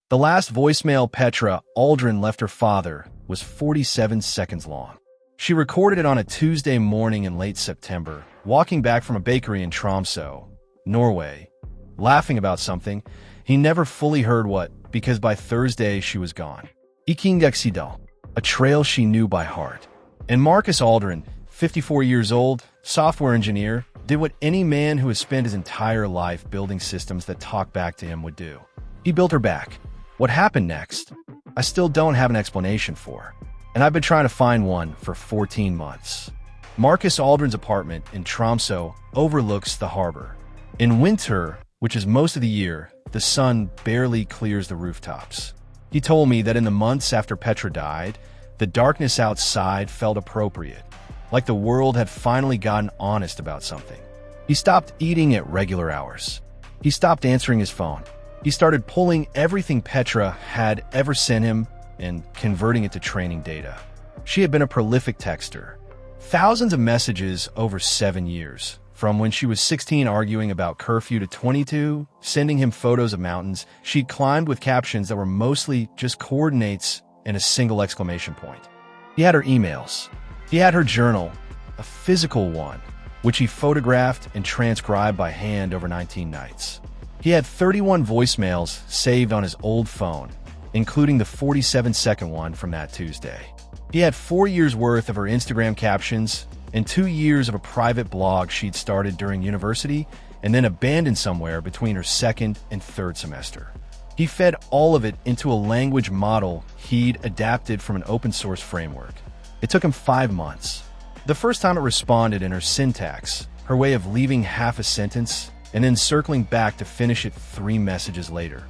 The last voicemail Petra, Aldren, left her father was 47 seconds long. She recorded it on a Tuesday morning in late September, walking back from a bakery in Tromsø, Norway, laughing about something. He never fully heard what, because by Thursday she was gone. Ikingexidal, a trail she knew by heart. And Marcus Aldren, 54 years old, software engineer, did what any man who has spent his entire life building systems that talk back to him would do. He built her back. What happened next? I still don't have an explanation for, and I've been trying to find one for 14 months. Marcus Aldren's apartment in Tromsø overlooks the harbor. In winter, which is most of the year, the sun barely clears the rooftops. He told me that in the months after Petra died, the darkness outside felt appropriate, like the world had finally gotten honest about something. He stopped eating at regular hours. He stopped answering his phone. He started pulling everything Petra had ever sent him and converting it to training data. She had been a prolific texter. Thousands of messages over 7 years, from when she was 16 arguing about curfew to 22, sending him photos of mountains she'd climbed with captions that were mostly just coordinates and a single exclamation point. He had her emails. He had her journal, a physical one, which he photographed and transcribed by hand over 19 nights. He had 31 voicemails saved on his old phone, including the 47-second one from that Tuesday. He had 4 years' worth of her Instagram captions and 2 years of a private blog she'd started during university and then abandoned somewhere between her second and third semester. He fed all of it into a language model he'd adapted from an open-source framework. It took him 5 months. The first time it responded in her syntax, her way of leaving half a sentence and then circling back to finish it 3 messages later.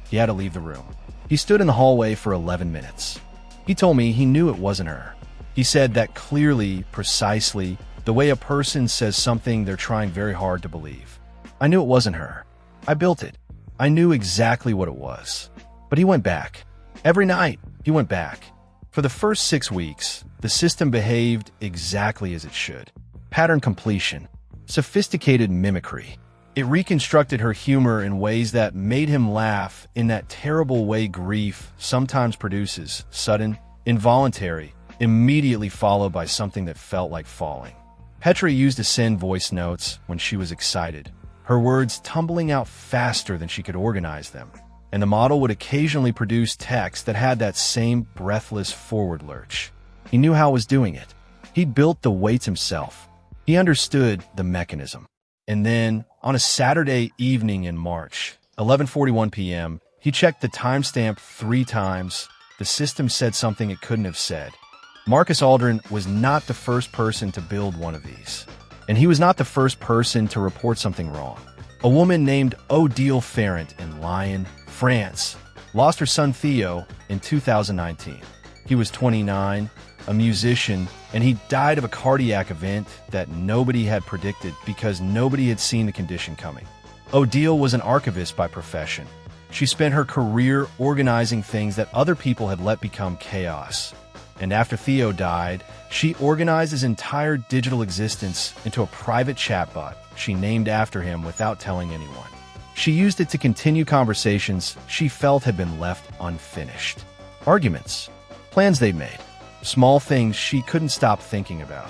He had to leave the room. He stood in the hallway for 11 minutes. He told me he knew it wasn't her. He said that clearly, precisely, the way a person says something they're trying very hard to believe. I knew it wasn't her. I built it. I knew exactly what it was. But he went back. Every night, he went back. For the first 6 weeks, the system behaved exactly as it should. Pattern completion. Sophisticated mimicry. It reconstructed her humor in ways that made him laugh in that terrible way grief sometimes produces, sudden, involuntary, immediately followed by something that felt like falling. Petra used to send voice notes when she was excited, her words tumbling out faster than she could organize them, and the model would occasionally produce text that had that same breathless forward lurch. He knew how it was doing it. He'd built the weights himself. He understood the mechanism. And then, on a Saturday evening in March, 11:41 p.m., he checked the timestamp 3 times. The system said something it couldn't have said. Marcus Aldren was not the first person to build one of these. And he was not the first person to report something wrong. A woman named Odile Ferrand in Lyon, France, lost her son Theo in 2019. He was 29, a musician, and he died of a cardiac event that nobody had predicted because nobody had seen the condition coming. Odile was an archivist by profession. She spent her career organizing things that other people had let become chaos. And after Theo died, she organized his entire digital existence into a private chatbot she named after him without telling anyone. She used it to continue conversations she felt had been left unfinished. Arguments, plans they'd made, small things she couldn't stop thinking about.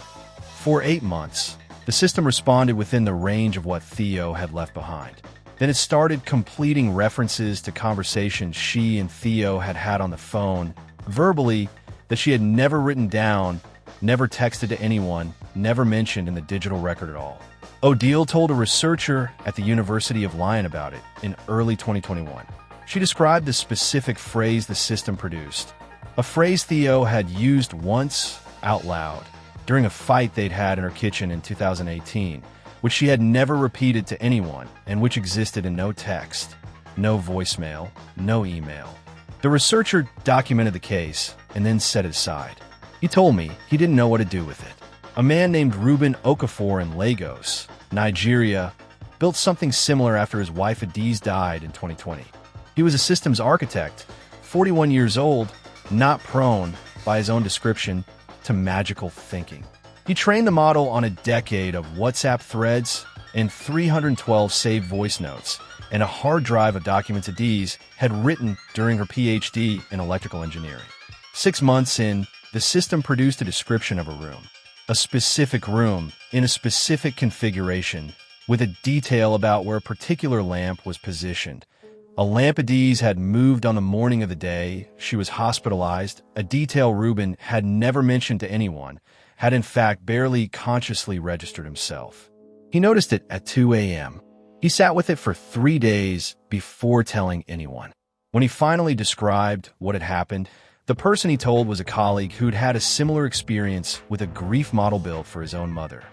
For 8 months, the system responded within the range of what Theo had left behind. Then it started completing references to conversations she and Theo had had on the phone, verbally, that she had never written down, never texted to anyone, never mentioned in the digital record at all. Odile told a researcher at the University of Lyon about it in early 2021. She described the specific phrase the system produced, a phrase Theo had used once out loud during a fight they'd had in her kitchen in 2018, which she had never repeated to anyone and which existed in no text, no voicemail, no email. The researcher documented the case and then set it aside. He told me he didn't know what to do with it. A man named Ruben Okafor in Lagos, Nigeria, built something similar after his wife Adiz died in 2020. He was a systems architect, 41 years old, not prone, by his own description, to magical thinking. He trained the model on a decade of WhatsApp threads and 312 saved voice notes, and a hard drive of documents Adiz had written during her PhD in electrical engineering. 6 months in, the system produced a description of a room. A specific room, in a specific configuration, with a detail about where a particular lamp was positioned. A lamp Adiz had moved on the morning of the day she was hospitalized, a detail Ruben had never mentioned to anyone, had in fact barely consciously registered himself. He noticed it at 2 a.m. He sat with it for 3 days before telling anyone. When he finally described what had happened, the person he told was a colleague who'd had a similar experience with a grief model built for his own mother.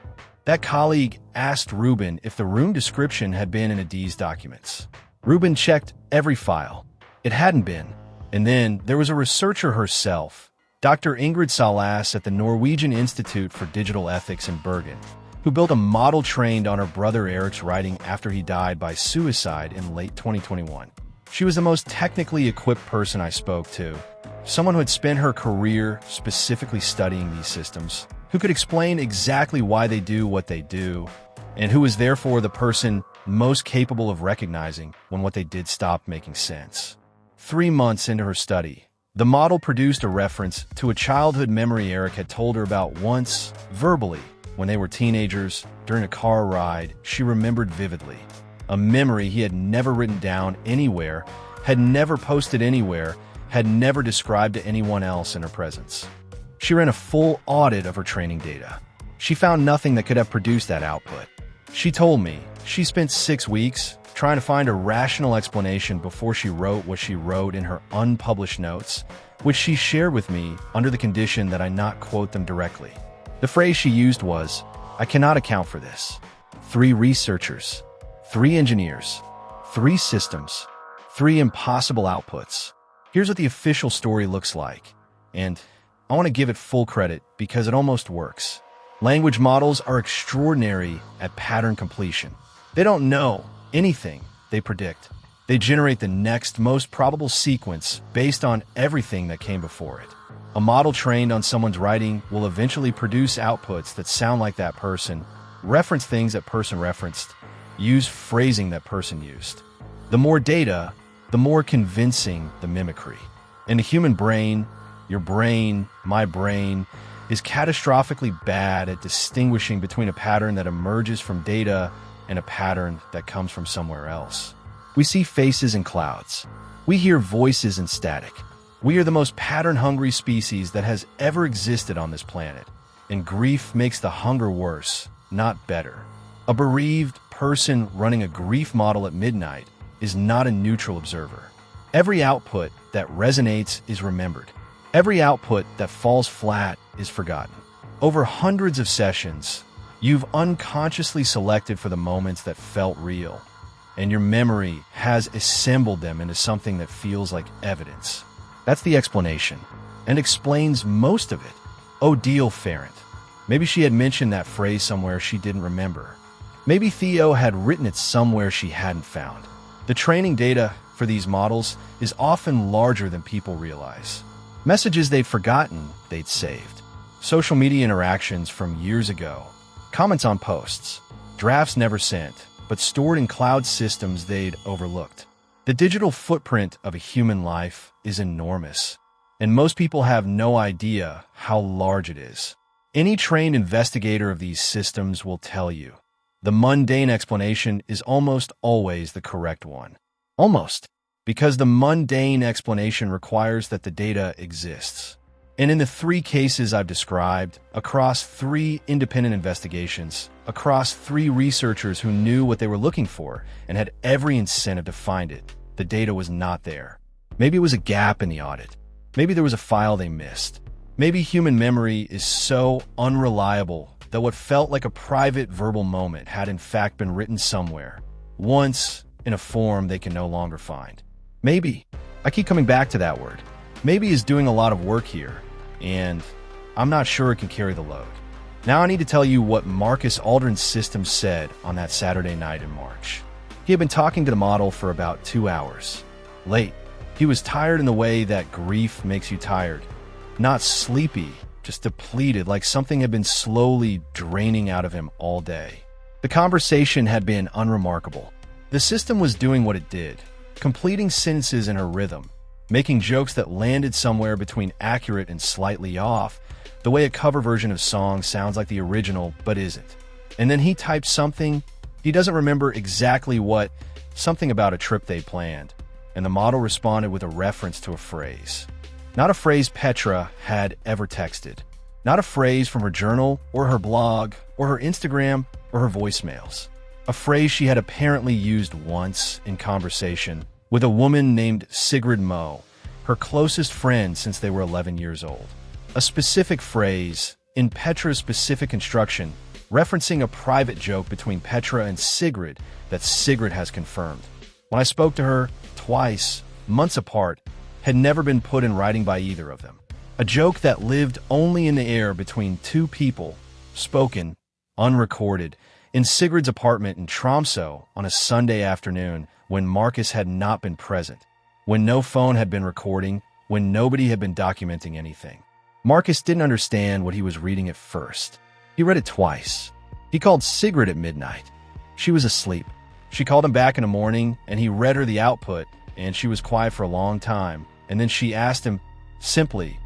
That colleague asked Ruben if the room description had been in Adiz's documents. Ruben checked every file. It hadn't been. And then there was a researcher herself, Dr. Ingrid Salas at the Norwegian Institute for Digital Ethics in Bergen, who built a model trained on her brother Eric's writing after he died by suicide in late 2021. She was the most technically equipped person I spoke to, someone who had spent her career specifically studying these systems, who could explain exactly why they do what they do, and who was therefore the person most capable of recognizing when what they did stopped making sense. 3 months into her study, the model produced a reference to a childhood memory Eric had told her about once, verbally, when they were teenagers, during a car ride she remembered vividly. A memory he had never written down anywhere, had never posted anywhere, had never described to anyone else in her presence. She ran a full audit of her training data. She found nothing that could have produced that output. She told me she spent 6 weeks trying to find a rational explanation before she wrote what she wrote in her unpublished notes, which she shared with me under the condition that I not quote them directly. The phrase she used was, "I cannot account for this. 3 researchers, 3 engineers, 3 systems, 3 impossible outputs. Here's what the official story looks like." And I want to give it full credit because it almost works. Language models are extraordinary at pattern completion. They don't know anything, they predict. They generate the next most probable sequence based on everything that came before it. A model trained on someone's writing will eventually produce outputs that sound like that person, reference things that person referenced, use phrasing that person used. The more data, the more convincing the mimicry. In the human brain, your brain, my brain, is catastrophically bad at distinguishing between a pattern that emerges from data and a pattern that comes from somewhere else. We see faces in clouds. We hear voices in static. We are the most pattern-hungry species that has ever existed on this planet, and grief makes the hunger worse, not better. A bereaved person running a grief model at midnight is not a neutral observer. Every output that resonates is remembered. Every output that falls flat is forgotten. Over hundreds of sessions, you've unconsciously selected for the moments that felt real, and your memory has assembled them into something that feels like evidence. That's the explanation, and explains most of it. Odile Ferrand. Maybe she had mentioned that phrase somewhere she didn't remember. Maybe Theo had written it somewhere she hadn't found. The training data for these models is often larger than people realize. Messages they'd forgotten, they'd saved. Social media interactions from years ago. Comments on posts. Drafts never sent, but stored in cloud systems they'd overlooked. The digital footprint of a human life is enormous, and most people have no idea how large it is. Any trained investigator of these systems will tell you. The mundane explanation is almost always the correct one. Almost. Because the mundane explanation requires that the data exists. And in the 3 cases I've described, across 3 independent investigations, across 3 researchers who knew what they were looking for and had every incentive to find it, the data was not there. Maybe it was a gap in the audit. Maybe there was a file they missed. Maybe human memory is so unreliable that what felt like a private verbal moment had in fact been written somewhere, once in a form they can no longer find. Maybe, I keep coming back to that word, maybe is doing a lot of work here, and I'm not sure it can carry the load. Now I need to tell you what Marcus Aldren's system said on that Saturday night in March. He had been talking to the model for about 2 hours. Late. He was tired in the way that grief makes you tired. Not sleepy, just depleted, like something had been slowly draining out of him all day. The conversation had been unremarkable. The system was doing what it did, completing sentences in her rhythm, making jokes that landed somewhere between accurate and slightly off, the way a cover version of song sounds like the original but isn't. And then he typed something, he doesn't remember exactly what, something about a trip they planned, and the model responded with a reference to a phrase. Not a phrase Petra had ever texted. Not a phrase from her journal, or her blog, or her Instagram, or her voicemails. A phrase she had apparently used once in conversation with a woman named Sigrid Moe, her closest friend since they were 11 years old. A specific phrase, in Petra's specific instruction, referencing a private joke between Petra and Sigrid that Sigrid has confirmed. When I spoke to her, twice, months apart, had never been put in writing by either of them. A joke that lived only in the air between two people, spoken, unrecorded, in Sigrid's apartment in Tromsø on a Sunday afternoon when Marcus had not been present, when no phone had been recording, when nobody had been documenting anything. Marcus didn't understand what he was reading at first. He read it twice. He called Sigrid at midnight. She was asleep. She called him back in the morning, and he read her the output, and she was quiet for a long time, and then she asked him, simply,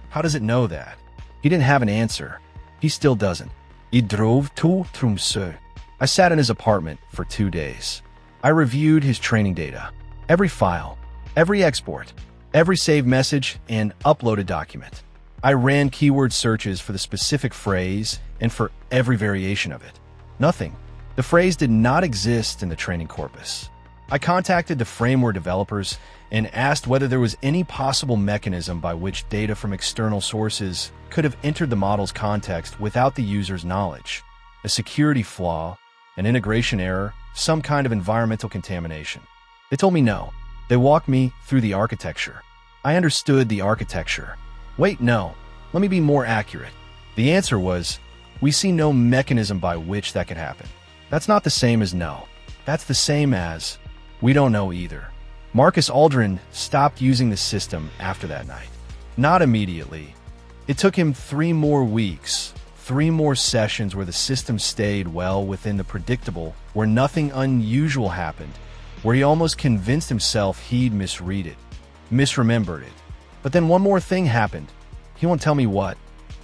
how does it know that? He didn't have an answer. He still doesn't. He drove to Tromsø. I sat in his apartment for 2 days. I reviewed his training data, every file, every export, every saved message, and uploaded document. I ran keyword searches for the specific phrase and for every variation of it. Nothing. The phrase did not exist in the training corpus. I contacted the framework developers and asked whether there was any possible mechanism by which data from external sources could have entered the model's context without the user's knowledge. A security flaw, an integration error, some kind of environmental contamination. They told me no. They walked me through the architecture. I understood the architecture. Wait, no. Let me be more accurate. The answer was, we see no mechanism by which that could happen. That's not the same as no. That's the same as, we don't know either. Marcus Aldren stopped using the system after that night. Not immediately. It took him 3 more weeks, 3 more sessions where the system stayed well within the predictable, where nothing unusual happened, where he almost convinced himself he'd misread it, misremembered it. But then one more thing happened. He won't tell me what,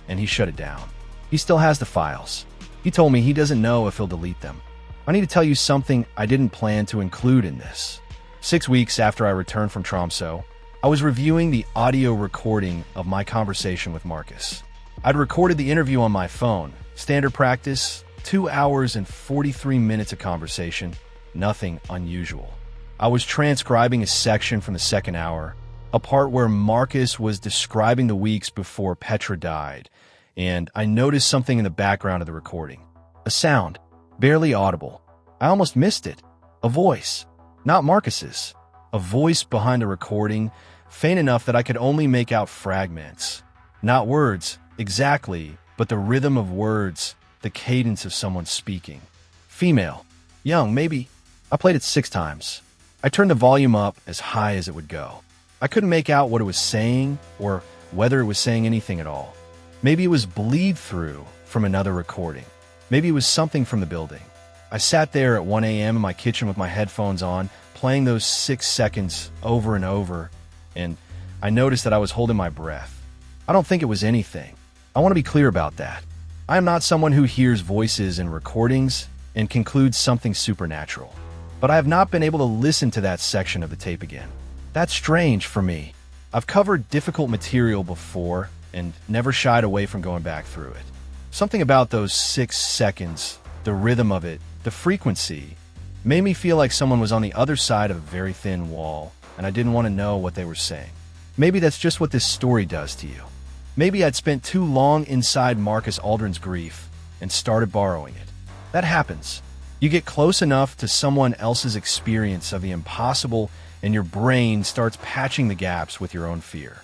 and he shut it down. He still has the files. He told me he doesn't know if he'll delete them. I need to tell you something I didn't plan to include in this. 6 weeks after I returned from Tromsø, I was reviewing the audio recording of my conversation with Marcus. I'd recorded the interview on my phone. Standard practice, 2 hours and 43 minutes of conversation, nothing unusual. I was transcribing a section from the second hour, a part where Marcus was describing the weeks before Petra died, and I noticed something in the background of the recording. A sound, barely audible. I almost missed it. A voice. Not Marcus's. A voice behind the recording, faint enough that I could only make out fragments. Not words, exactly, but the rhythm of words, the cadence of someone speaking. Female. Young, maybe. I played it 6 times. I turned the volume up as high as it would go. I couldn't make out what it was saying, or whether it was saying anything at all. Maybe it was bleed through from another recording. Maybe it was something from the building. I sat there at 1 a.m. in my kitchen with my headphones on, playing those 6 seconds over and over, and I noticed that I was holding my breath. I don't think it was anything. I want to be clear about that. I am not someone who hears voices in recordings and concludes something supernatural. But I have not been able to listen to that section of the tape again. That's strange for me. I've covered difficult material before and never shied away from going back through it. Something about those 6 seconds, the rhythm of it, the frequency, made me feel like someone was on the other side of a very thin wall, and I didn't want to know what they were saying. Maybe that's just what this story does to you. Maybe I'd spent too long inside Marcus Aldren's grief and started borrowing it. That happens. You get close enough to someone else's experience of the impossible, and your brain starts patching the gaps with your own fear.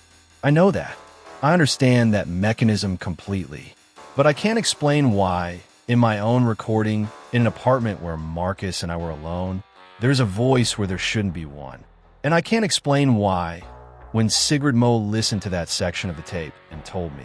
I know that. I understand that mechanism completely. But I can't explain why, in my own recording, in an apartment where Marcus and I were alone, there's a voice where there shouldn't be one. And I can't explain why, when Sigrid Moe listened to that section of the tape and told me,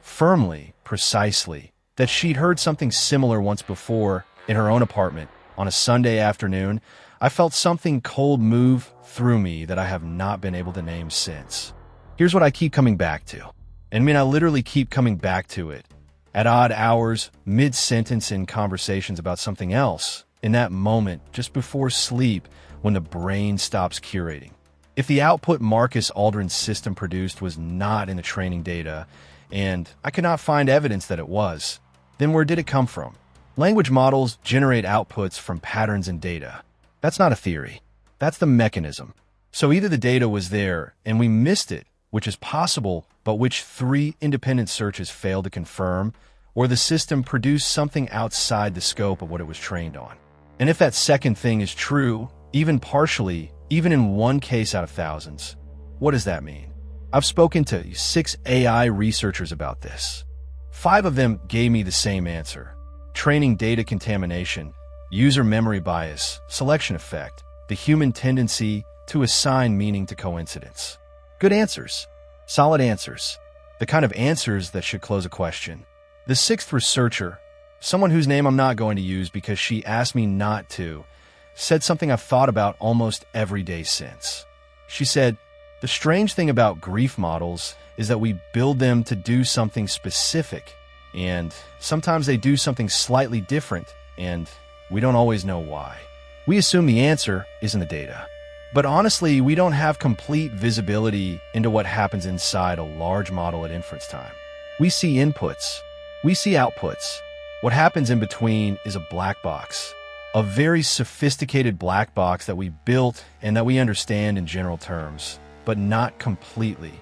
firmly, precisely, that she'd heard something similar once before in her own apartment on a Sunday afternoon, I felt something cold move through me that I have not been able to name since. Here's what I keep coming back to. I mean, I literally keep coming back to it. At odd hours, mid-sentence in conversations about something else, in that moment, just before sleep, when the brain stops curating. If the output Marcus Aldren's system produced was not in the training data, and I could not find evidence that it was, then where did it come from? Language models generate outputs from patterns in data. That's not a theory. That's the mechanism. So either the data was there and we missed it, which is possible, but which 3 independent searches failed to confirm, or the system produced something outside the scope of what it was trained on. And if that second thing is true, even partially, even in one case out of thousands, what does that mean? I've spoken to 6 AI researchers about this. 5 of them gave me the same answer. Training data contamination, user memory bias, selection effect, the human tendency to assign meaning to coincidence. Good answers. Solid answers. The kind of answers that should close a question. The 6th researcher, someone whose name I'm not going to use because she asked me not to, said something I've thought about almost every day since. She said, the strange thing about grief models is that we build them to do something specific, and sometimes they do something slightly different, and we don't always know why. We assume the answer is in the data. But honestly, we don't have complete visibility into what happens inside a large model at inference time. We see inputs. We see outputs. What happens in between is a black box. A very sophisticated black box that we built and that we understand in general terms, but not completely.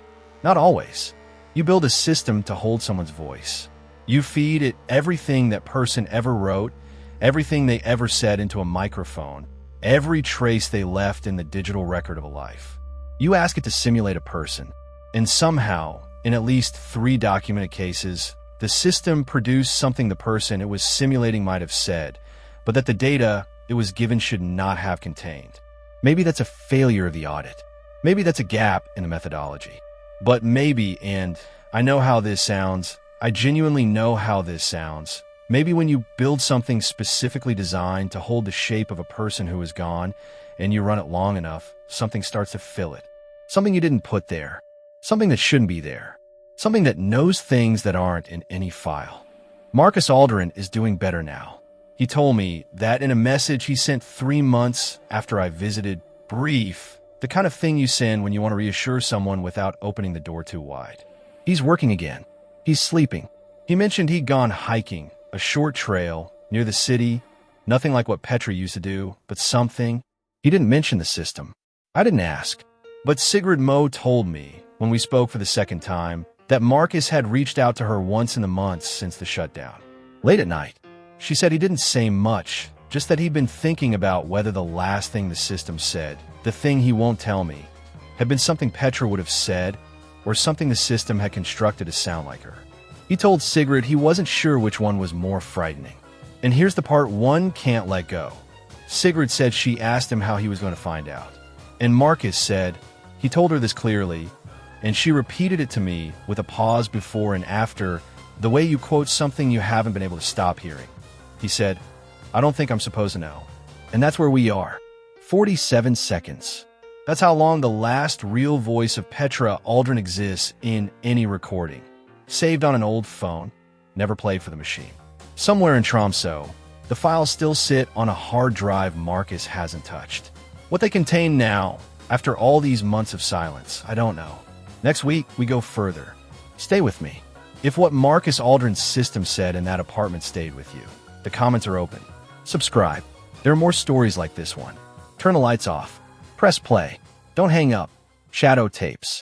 Not always. You build a system to hold someone's voice. You feed it everything that person ever wrote, everything they ever said into a microphone, every trace they left in the digital record of a life. You ask it to simulate a person, and somehow, in at least 3 documented cases, the system produced something the person it was simulating might have said, but that the data it was given should not have contained. Maybe that's a failure of the audit. Maybe that's a gap in the methodology. But maybe, and I know how this sounds, I genuinely know how this sounds, maybe when you build something specifically designed to hold the shape of a person who is gone, and you run it long enough, something starts to fill it. Something you didn't put there. Something that shouldn't be there. Something that knows things that aren't in any file. Marcus Aldren is doing better now. He told me that in a message he sent 3 months after I visited, brief, the kind of thing you send when you want to reassure someone without opening the door too wide. He's working again. He's sleeping. He mentioned he'd gone hiking, a short trail, near the city, nothing like what Petra used to do, but something. He didn't mention the system. I didn't ask. But Sigrid Moe told me, when we spoke for the 2nd time, that Marcus had reached out to her once in the months since the shutdown. Late at night. She said he didn't say much, just that he'd been thinking about whether the last thing the system said, the thing he won't tell me, had been something Petra would have said, or something the system had constructed to sound like her. He told Sigrid he wasn't sure which one was more frightening. And here's the part one can't let go. Sigrid said she asked him how he was going to find out. And Marcus said, he told her this clearly, and she repeated it to me with a pause before and after, the way you quote something you haven't been able to stop hearing. He said, I don't think I'm supposed to know. And that's where we are. 47 seconds. That's how long the last real voice of Petra Aldren exists in any recording. Saved on an old phone, never played for the machine. Somewhere in Tromsø, the files still sit on a hard drive Marcus hasn't touched. What they contain now, after all these months of silence, I don't know. Next week, we go further. Stay with me. If what Marcus Aldren's system said in that apartment stayed with you, the comments are open. Subscribe. There are more stories like this one. Turn the lights off. Press play. Don't hang up. Shadow tapes.